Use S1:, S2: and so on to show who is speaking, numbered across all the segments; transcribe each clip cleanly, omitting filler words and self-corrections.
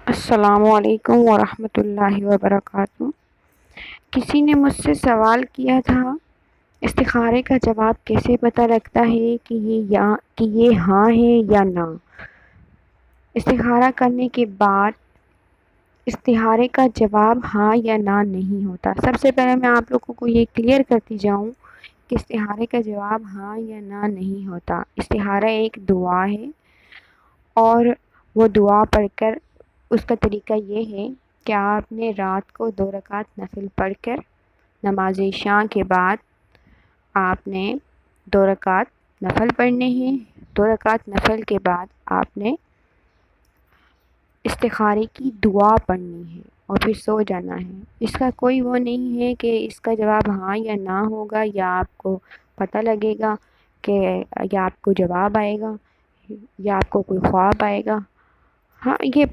S1: السلام علیکم ورحمۃ اللہ وبرکاتہ۔ کسی نے مجھ سے سوال کیا تھا، استخارے کا جواب کیسے پتہ لگتا ہے کہ یہ ہاں ہے یا نہ؟ استخارہ کرنے کے بعد استخارے کا جواب ہاں یا نہ نہیں ہوتا۔ سب سے پہلے میں آپ لوگوں کو یہ کلیئر کرتی جاؤں کہ استخارے کا جواب ہاں یا نہ نہیں ہوتا۔ استخارہ ایک دعا ہے، اور وہ دعا پڑھ کر اس کا طریقہ یہ ہے کہ آپ نے رات کو 2 رکعت نفل پڑھ کر نماز عشاء کے بعد آپ نے 2 رکعت نفل پڑھنے ہیں۔ 2 رکعت نفل کے بعد آپ نے استخارے کی دعا پڑھنی ہے اور پھر سو جانا ہے۔ اس کا کوئی وہ نہیں ہے کہ اس کا جواب ہاں یا نہ ہوگا، یا آپ کو پتہ لگے گا کہ یا آپ کو جواب آئے گا یا آپ کو کوئی خواب آئے گا۔ ہاں، یہ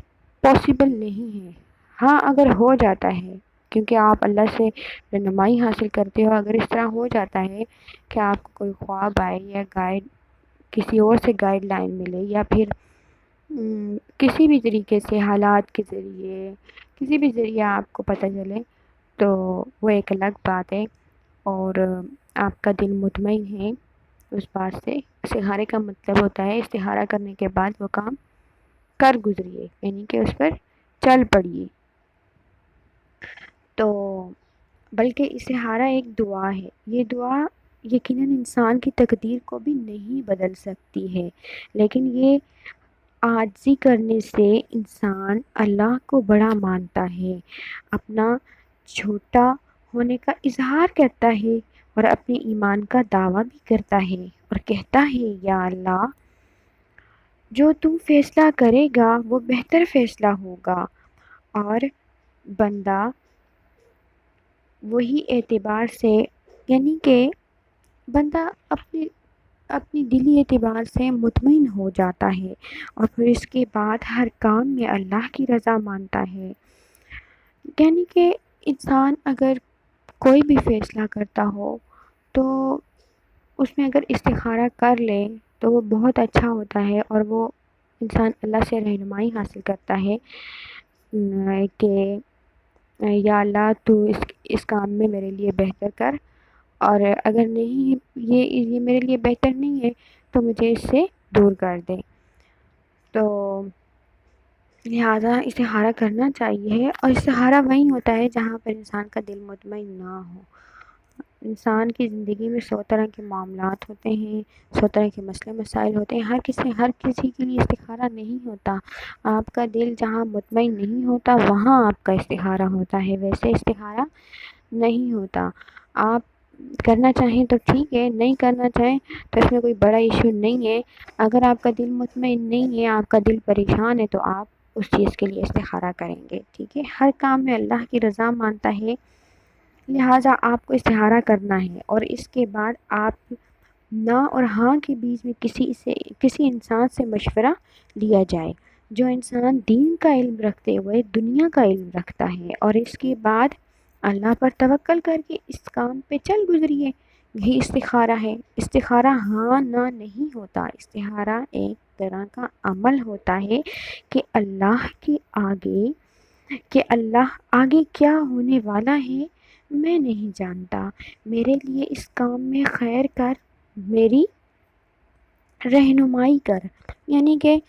S1: پاسبل نہیں ہے۔ ہاں، اگر ہو جاتا ہے، کیونکہ آپ اللہ سے رہنمائی حاصل کرتے ہو، اگر اس طرح ہو جاتا ہے کہ آپ کو کوئی خواب آئے یا کسی اور سے گائیڈ لائن ملے، یا پھر کسی بھی طریقے سے حالات کے ذریعے کسی بھی ذریعے آپ کو پتہ چلے، تو وہ ایک الگ بات ہے، اور آپ کا دل مطمئن ہے اس بات سے۔ استخارے کا مطلب ہوتا ہے استخارہ کرنے کے بعد وہ کام کر گزریے، یعنی کہ اس پر چل پڑیے۔ تو بلکہ استخارہ ایک دعا ہے، یہ دعا یقیناً انسان کی تقدیر کو بھی نہیں بدل سکتی ہے، لیکن یہ عاجزی کرنے سے انسان اللہ کو بڑا مانتا ہے، اپنا چھوٹا ہونے کا اظہار کرتا ہے، اور اپنے ایمان کا دعویٰ بھی کرتا ہے، اور کہتا ہے یا اللہ، جو تو فیصلہ کرے گا وہ بہتر فیصلہ ہوگا۔ اور بندہ وہی اعتبار سے، یعنی کہ بندہ اپنی دلی اعتبار سے مطمئن ہو جاتا ہے، اور پھر اس کے بعد ہر کام میں اللہ کی رضا مانتا ہے۔ یعنی کہ انسان اگر کوئی بھی فیصلہ کرتا ہو تو اس میں اگر استخارہ کر لے تو وہ بہت اچھا ہوتا ہے، اور وہ انسان اللہ سے رہنمائی حاصل کرتا ہے کہ یا اللہ تو اس کام میں میرے لیے بہتر کر، اور اگر نہیں، یہ میرے لیے بہتر نہیں ہے تو مجھے اس سے دور کر دے۔ تو لہٰذا استخارہ کرنا چاہیے، اور استخارہ وہیں ہوتا ہے جہاں پر انسان کا دل مطمئن نہ ہو۔ انسان کی زندگی میں 100 طرح کے معاملات ہوتے ہیں، 100 طرح کے مسئلے مسائل ہوتے ہیں، ہر کسی کے لیے استخارہ نہیں ہوتا۔ آپ کا دل جہاں مطمئن نہیں ہوتا وہاں آپ کا استخارہ ہوتا ہے، ویسے استخارہ نہیں ہوتا۔ آپ کرنا چاہیں تو ٹھیک ہے، نہیں کرنا چاہیں تو اس میں کوئی بڑا ایشو نہیں ہے۔ اگر آپ کا دل مطمئن نہیں ہے، آپ کا دل پریشان ہے، تو آپ اس چیز کے لیے استخارہ کریں گے، ٹھیک ہے۔ ہر کام میں اللہ کی رضا مانتا ہے، لہٰذا آپ کو استخارہ کرنا ہے، اور اس کے بعد آپ نہ اور ہاں کے بیچ میں کسی انسان سے مشورہ لیا جائے، جو انسان دین کا علم رکھتے ہوئے دنیا کا علم رکھتا ہے، اور اس کے بعد اللہ پر توکل کر کے اس کام پہ چل گزریے۔ یہی استخارہ ہے۔ استخارہ ہاں نہ نہیں ہوتا، استخارہ ایک طرح کا عمل ہوتا ہے کہ اللہ آگے کیا ہونے والا ہے میں نہیں جانتا، میرے لیے اس کام میں خیر کر، میری رہنمائی کر، یعنی کہ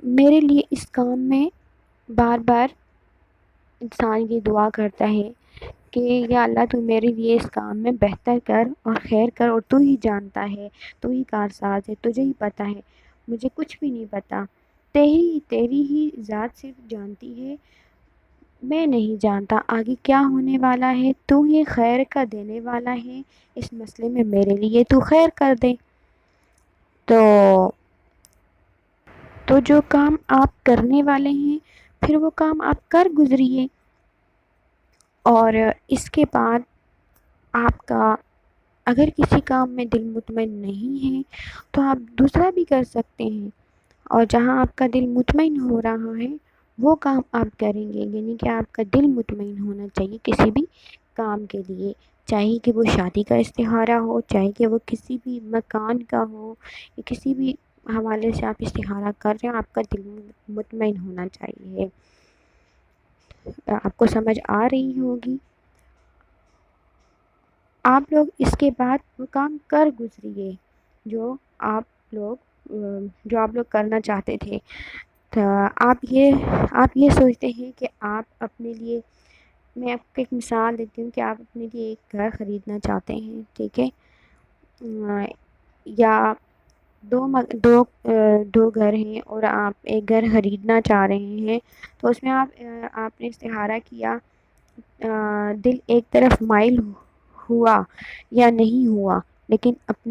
S1: میرے لیے اس کام میں بار بار انسان یہ دعا کرتا ہے کہ یا اللہ تو میرے لیے اس کام میں بہتر کر اور خیر کر، اور تو ہی جانتا ہے، تو ہی کارساز ہے، تجھے ہی پتہ ہے، مجھے کچھ بھی نہیں پتہ، تیری ہی ذات صرف جانتی ہے، میں نہیں جانتا آگے کیا ہونے والا ہے، تو ہی خیر کا دینے والا ہے، اس مسئلے میں میرے لیے تو خیر کر دے۔ تو جو کام آپ کرنے والے ہیں پھر وہ کام آپ کر گزریے، اور اس کے بعد آپ کا اگر کسی کام میں دل مطمئن نہیں ہے تو آپ دوسرا بھی کر سکتے ہیں، اور جہاں آپ کا دل مطمئن ہو رہا ہے وہ کام آپ کریں گے، یعنی کہ آپ کا دل مطمئن ہونا چاہیے کسی بھی کام کے لیے، چاہے کہ وہ شادی کا استخارہ ہو، چاہے کہ وہ کسی بھی مکان کا ہو، یا کسی بھی حوالے سے آپ استخارہ کر رہے ہیں، آپ کا دل مطمئن ہونا چاہیے۔ آپ کو سمجھ آ رہی ہوگی۔ آپ لوگ اس کے بعد وہ کام کر گزریے جو آپ لوگ کرنا چاہتے تھے۔ تو آپ یہ سوچتے ہیں کہ آپ اپنے لیے، میں آپ کو ایک مثال دیتی ہوں کہ آپ اپنے لیے ایک گھر خریدنا چاہتے ہیں، ٹھیک ہے، یا دو گھر ہیں اور آپ ایک گھر خریدنا چاہ رہے ہیں، تو اس میں آپ نے استخارہ کیا، دل ایک طرف مائل ہوا یا نہیں ہوا، لیکن آپ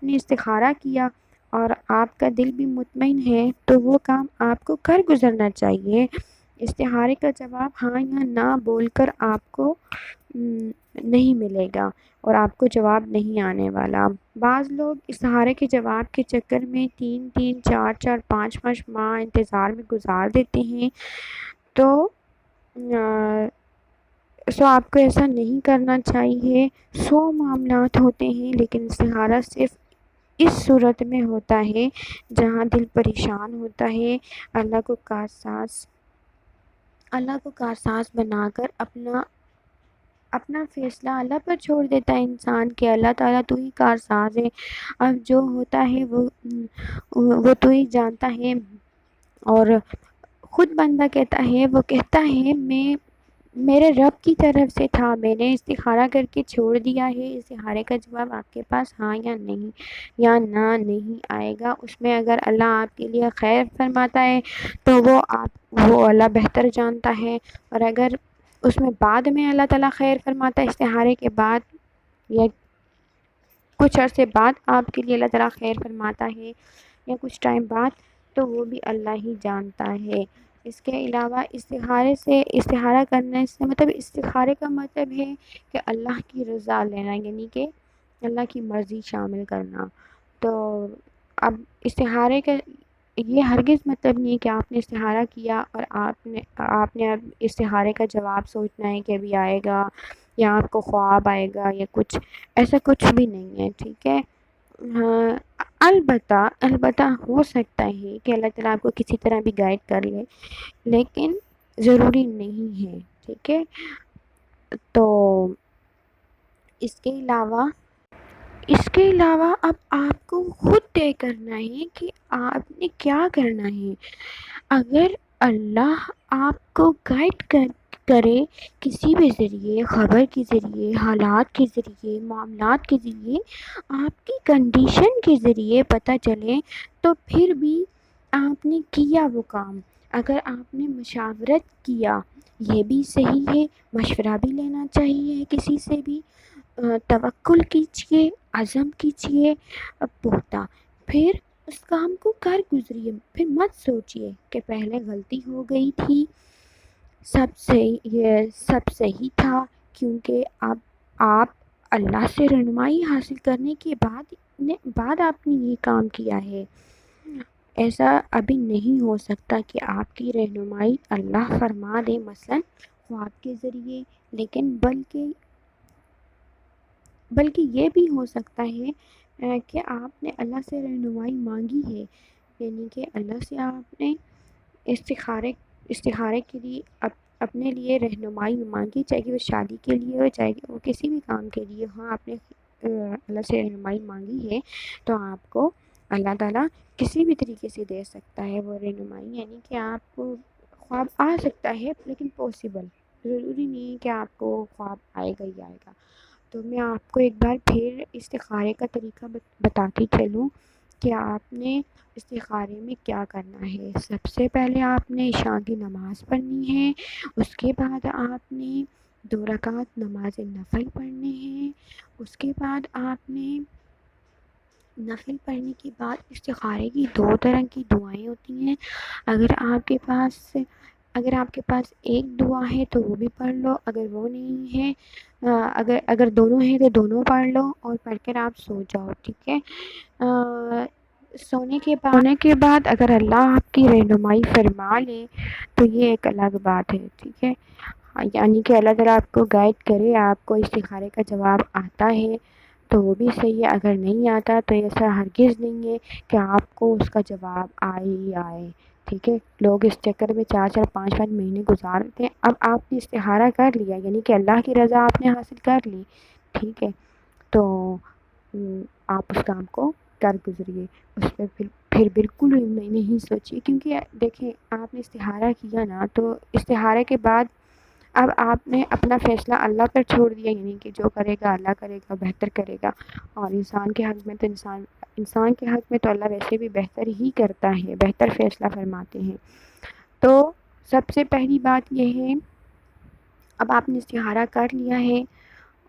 S1: نے استخارہ کیا اور آپ کا دل بھی مطمئن ہے، تو وہ کام آپ کو کر گزرنا چاہیے۔ استخارے کا جواب ہاں یا نہ بول کر آپ کو نہیں ملے گا اور آپ کو جواب نہیں آنے والا۔ بعض لوگ استخارے کے جواب کے چکر میں 3 4 5 ماہ انتظار میں گزار دیتے ہیں، تو آپ کو ایسا نہیں کرنا چاہیے۔ 100 معاملات ہوتے ہیں، لیکن استخارہ صرف اس صورت میں ہوتا ہے جہاں دل پریشان ہوتا ہے، اللہ کو کارساز بنا کر اپنا فیصلہ اللہ پر چھوڑ دیتا ہے انسان، کہ اللہ تعالیٰ تو ہی کارساز ہے، اب جو ہوتا ہے وہ تو ہی جانتا ہے۔ اور خود بندہ وہ کہتا ہے میرے رب کی طرف سے تھا، میں نے استخارہ کر کے چھوڑ دیا ہے۔ استخارے کا جواب آپ کے پاس ہاں یا نہیں یا نہ نہیں آئے گا، اس میں اگر اللہ آپ کے لیے خیر فرماتا ہے تو وہ اللہ بہتر جانتا ہے، اور اگر اس میں بعد میں اللہ تعالیٰ خیر فرماتا ہے استخارے کے بعد یا کچھ عرصے بعد آپ کے لیے اللہ تعالیٰ خیر فرماتا ہے یا کچھ ٹائم بعد، تو وہ بھی اللہ ہی جانتا ہے۔ اس کے علاوہ استخارہ کرنے سے مطلب استخارے کا مطلب ہے کہ اللہ کی رضا لینا، یعنی کہ اللہ کی مرضی شامل کرنا۔ تو اب استخارے کا یہ ہرگز مطلب نہیں ہے کہ آپ نے استخارہ کیا اور آپ نے اب استخارے کا جواب سوچنا ہے کہ ابھی آئے گا یا آپ کو خواب آئے گا یا کچھ، ایسا کچھ بھی نہیں ہے، ٹھیک ہے۔ ہاں، البتہ ہو سکتا ہے کہ اللہ تعالیٰ آپ کو کسی طرح بھی گائیڈ کر لے، لیکن ضروری نہیں ہے، ٹھیک ہے۔ تو اس کے علاوہ اب آپ کو خود طے کرنا ہے کہ آپ نے کیا کرنا ہے۔ اگر اللہ آپ کو گائیڈ کرے کسی بھی ذریعے، خبر کے ذریعے، حالات کے ذریعے، معاملات کے ذریعے، آپ کی کنڈیشن کے ذریعے پتہ چلے، تو پھر بھی آپ نے کیا وہ کام۔ اگر آپ نے مشاورت کیا، یہ بھی صحیح ہے، مشورہ بھی لینا چاہیے کسی سے بھی، توکل کیجیے، عزم کیجیے پختہ، پھر اس کام کو کر گزریے، پھر مت سوچیے کہ پہلے غلطی ہو گئی تھی، سب صحیح تھا، کیونکہ اب آپ اللہ سے رہنمائی حاصل کرنے کے بعد آپ نے یہ کام کیا ہے۔ ایسا ابھی نہیں ہو سکتا کہ آپ کی رہنمائی اللہ فرما دے، مثلا خواب کے ذریعے، لیکن بلکہ یہ بھی ہو سکتا ہے کہ آپ نے اللہ سے رہنمائی مانگی ہے، یعنی کہ اللہ سے آپ نے استخارے کے لیے اپنے لیے رہنمائی مانگی، چاہے کہ وہ شادی کے لیے ہو، چاہے کہ وہ کسی بھی کام کے لیے ہو، آپ نے اللہ سے رہنمائی مانگی ہے، تو آپ کو اللہ تعالیٰ کسی بھی طریقے سے دے سکتا ہے وہ رہنمائی، یعنی کہ آپ کو خواب آ سکتا ہے، لیکن پاسبل ضروری نہیں ہے کہ آپ کو خواب آئے گا ہی آئے گا۔ تو میں آپ کو ایک بار پھر استخارے کا طریقہ بتاتی چلوں کہ آپ نے استخارے میں کیا کرنا ہے۔ سب سے پہلے آپ نے عشاء کی نماز پڑھنی ہے، اس کے بعد آپ نے 2 رکعت نماز نفل پڑھنے ہیں، اس کے بعد آپ نے نفل پڑھنے کے بعد استخارے کی 2 طرح کی دعائیں ہوتی ہیں۔ اگر آپ کے پاس ایک دعا ہے تو وہ بھی پڑھ لو، اگر وہ نہیں ہے، اگر دونوں ہیں تو دونوں پڑھ لو اور پڑھ کر آپ سو جاؤ، ٹھیک ہے۔ سونے کے بعد اگر اللہ آپ کی رہنمائی فرما لے تو یہ ایک الگ بات ہے، ٹھیک ہے، یعنی کہ اللہ تعالیٰ آپ کو گائیڈ کرے، آپ کو استخارے کا جواب آتا ہے تو وہ بھی صحیح ہے، اگر نہیں آتا تو ایسا ہرگز نہیں ہے کہ آپ کو اس کا جواب آئے ہی آئے، ٹھیک ہے، لوگ اس چکر میں 4 4 5 5 مہینے گزارتے ہیں۔ اب آپ نے استخارہ کر لیا، یعنی کہ اللہ کی رضا آپ نے حاصل کر لی، ٹھیک ہے، تو آپ اس کام کو کر گزریے، اس پہ پھر بالکل نہیں سوچیے، کیونکہ دیکھیں آپ نے استخارہ کیا نا، تو استخارے کے بعد اب آپ نے اپنا فیصلہ اللہ پر چھوڑ دیا، یعنی کہ جو کرے گا اللہ کرے گا، بہتر کرے گا، اور انسان کے حق میں تو انسان کے حق میں تو اللہ ویسے بھی بہتر ہی کرتا ہے، بہتر فیصلہ فرماتے ہیں۔ تو سب سے پہلی بات یہ ہے، اب آپ نے استخارہ کر لیا ہے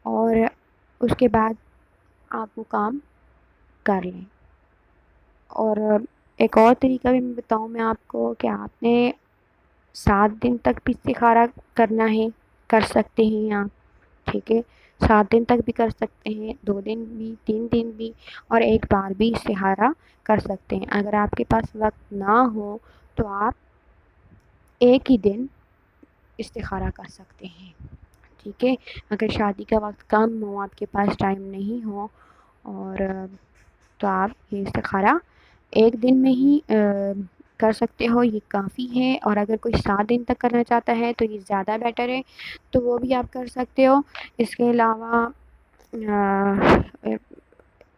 S1: اور اس کے بعد آپ وہ کام کر لیں۔ اور ایک اور طریقہ بھی میں بتاؤں میں آپ کو، کہ آپ نے 7 دن تک بھی استخارہ کرنا ہے، کر سکتے ہیں آپ، ٹھیک ہے، 7 دن تک بھی کر سکتے ہیں، 2 دن بھی، 3 دن بھی، اور ایک بار بھی استخارہ کر سکتے ہیں۔ اگر آپ کے پاس وقت نہ ہو تو آپ ایک ہی دن استخارہ کر سکتے ہیں، ٹھیک ہے۔ اگر شادی کا وقت کم ہو، آپ کے پاس ٹائم نہیں ہو، اور تو آپ یہ استخارہ ایک دن میں ہی کر سکتے ہو، یہ کافی ہے۔ اور اگر کوئی 7 دن تک کرنا چاہتا ہے تو یہ زیادہ بیٹر ہے، تو وہ بھی آپ کر سکتے ہو۔ اس کے علاوہ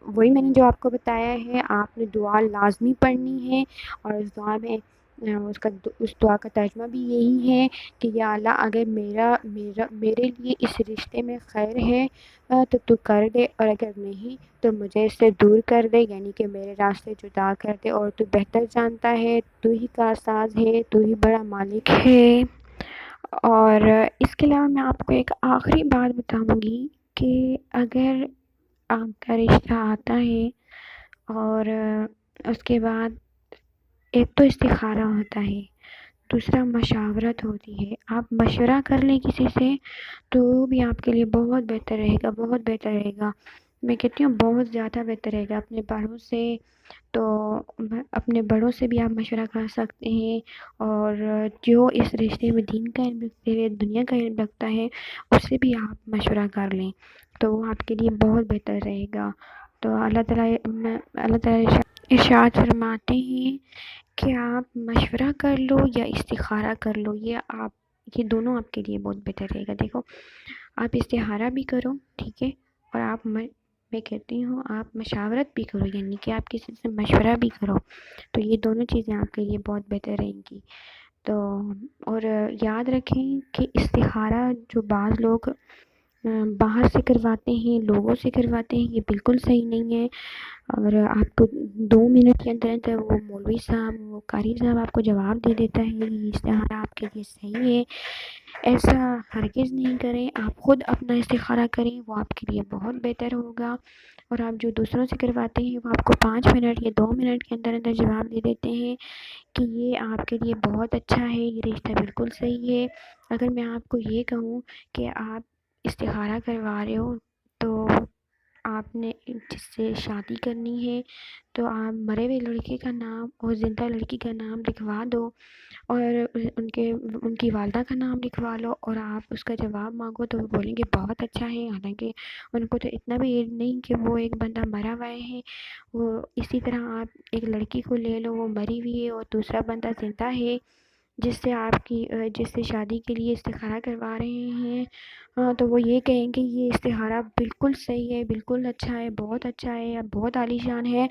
S1: وہی میں نے جو آپ کو بتایا ہے، آپ نے دعا لازمی پڑھنی ہے، اور اس دعا میں اس دعا کا ترجمہ بھی یہی ہے کہ یا اللہ، اگر میرے لیے اس رشتے میں خیر ہے تو کر دے، اور اگر نہیں تو مجھے اس سے دور کر دے، یعنی کہ میرے راستے جدا کر دے، اور تو بہتر جانتا ہے، تو ہی کارساز ہے، تو ہی بڑا مالک ہے۔ اور اس کے علاوہ میں آپ کو ایک آخری بات بتاؤں گی، کہ اگر آپ کا رشتہ آتا ہے اور اس کے بعد ایک تو استخارہ ہوتا ہے، دوسرا مشاورت ہوتی ہے، آپ مشورہ کر لیں کسی سے تو وہ بھی آپ کے لیے بہت بہتر رہے گا، بہت بہتر رہے گا، میں کہتی ہوں بہت زیادہ بہتر رہے گا۔ اپنے بڑوں سے تو اپنے بڑوں سے بھی آپ مشورہ کر سکتے ہیں، اور جو اس رشتے میں دین کا علم رکھتے ہوئے دنیا کا علم رکھتا ہے اس سے بھی آپ مشورہ کر لیں، تو وہ آپ کے لیے بہت بہتر رہے گا۔ تو اللہ تعالیٰ ارشاد فرماتے ہیں کہ آپ مشورہ کر لو یا استخارہ کر لو، یہ دونوں آپ کے لیے بہت بہتر رہے گا۔ دیکھو، آپ استخارہ بھی کرو، ٹھیک ہے، اور میں کہتی ہوں آپ مشاورت بھی کرو، یعنی کہ آپ کسی سے مشورہ بھی کرو، تو یہ دونوں چیزیں آپ کے لیے بہت بہتر رہیں گی۔ تو اور یاد رکھیں کہ استخارہ جو بعض لوگ باہر سے کرواتے ہیں، لوگوں سے کرواتے ہیں، یہ بالکل صحیح نہیں ہے۔ اور آپ کو 2 منٹ کے اندر اندر وہ مولوی صاحب، وہ قاری صاحب آپ کو جواب دے دیتا ہے یہ استخارہ آپ کے لیے صحیح ہے، ایسا ہرگز نہیں کریں۔ آپ خود اپنا استخارہ کریں، وہ آپ کے لیے بہت بہتر ہوگا۔ اور آپ جو دوسروں سے کرواتے ہیں وہ آپ کو 5 منٹ یا 2 منٹ کے اندر اندر جواب دے دیتے ہیں کہ یہ آپ کے لیے بہت اچھا ہے، یہ رشتہ بالکل صحیح ہے۔ اگر میں آپ کو یہ کہوں کہ آپ استخارہ کروا رہے ہو، تو آپ نے جس سے شادی کرنی ہے تو آپ مرے ہوئے لڑکے کا نام اور زندہ لڑکی کا نام لکھوا دو، اور ان کی والدہ کا نام لکھوا لو، اور آپ اس کا جواب مانگو تو وہ بولیں گے بہت اچھا ہے، حالانکہ ان کو تو اتنا بھی علم نہیں کہ وہ ایک بندہ مرا ہوا ہے۔ وہ اسی طرح آپ ایک لڑکی کو لے لو، وہ مری ہوئی ہے اور دوسرا بندہ زندہ ہے، جس سے شادی کے لیے استخارہ کروا رہے ہیں، تو وہ یہ کہیں گے یہ استخارہ بالکل صحیح ہے، بالکل اچھا ہے، بہت اچھا ہے، بہت عالی شان ہے۔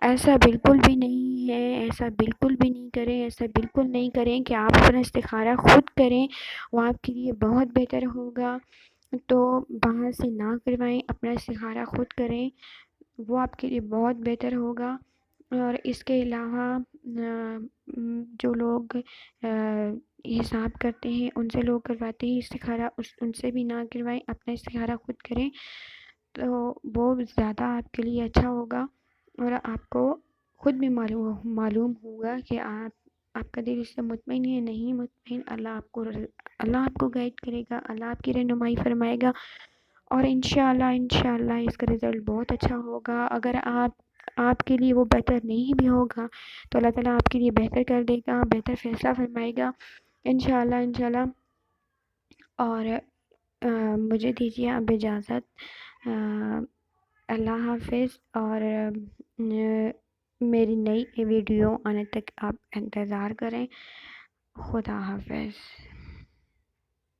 S1: ایسا بالکل بھی نہیں ہے، ایسا بالکل بھی نہیں کریں، ایسا بالکل نہیں کریں کہ آپ اپنا استخارہ خود کریں، وہ آپ کے لیے بہت بہتر ہوگا۔ تو باہر سے نہ کروائیں، اپنا استخارہ خود کریں، وہ آپ کے لیے بہت بہتر ہوگا۔ اور اس کے علاوہ جو لوگ حساب کرتے ہیں، ان سے لوگ کرواتے ہیں استخارہ، ان سے بھی نہ کروائیں، اپنا استخارہ خود کریں، تو وہ زیادہ آپ کے لیے اچھا ہوگا، اور آپ کو خود بھی معلوم ہوگا کہ آپ کا دل اس سے مطمئن ہے نہیں مطمئن۔ اللہ آپ کو گائیڈ کرے گا، اللہ آپ کی رہنمائی فرمائے گا، اور انشاءاللہ اس کا رزلٹ بہت اچھا ہوگا۔ اگر آپ کے لیے وہ بہتر نہیں بھی ہوگا تو اللہ تعالیٰ آپ کے لیے بہتر کر دے گا، بہتر فیصلہ فرمائے گا، انشاءاللہ۔ اور مجھے دیجیے اب اجازت، اللہ حافظ، اور میری نئی ویڈیو آنے تک آپ انتظار کریں۔ خدا حافظ۔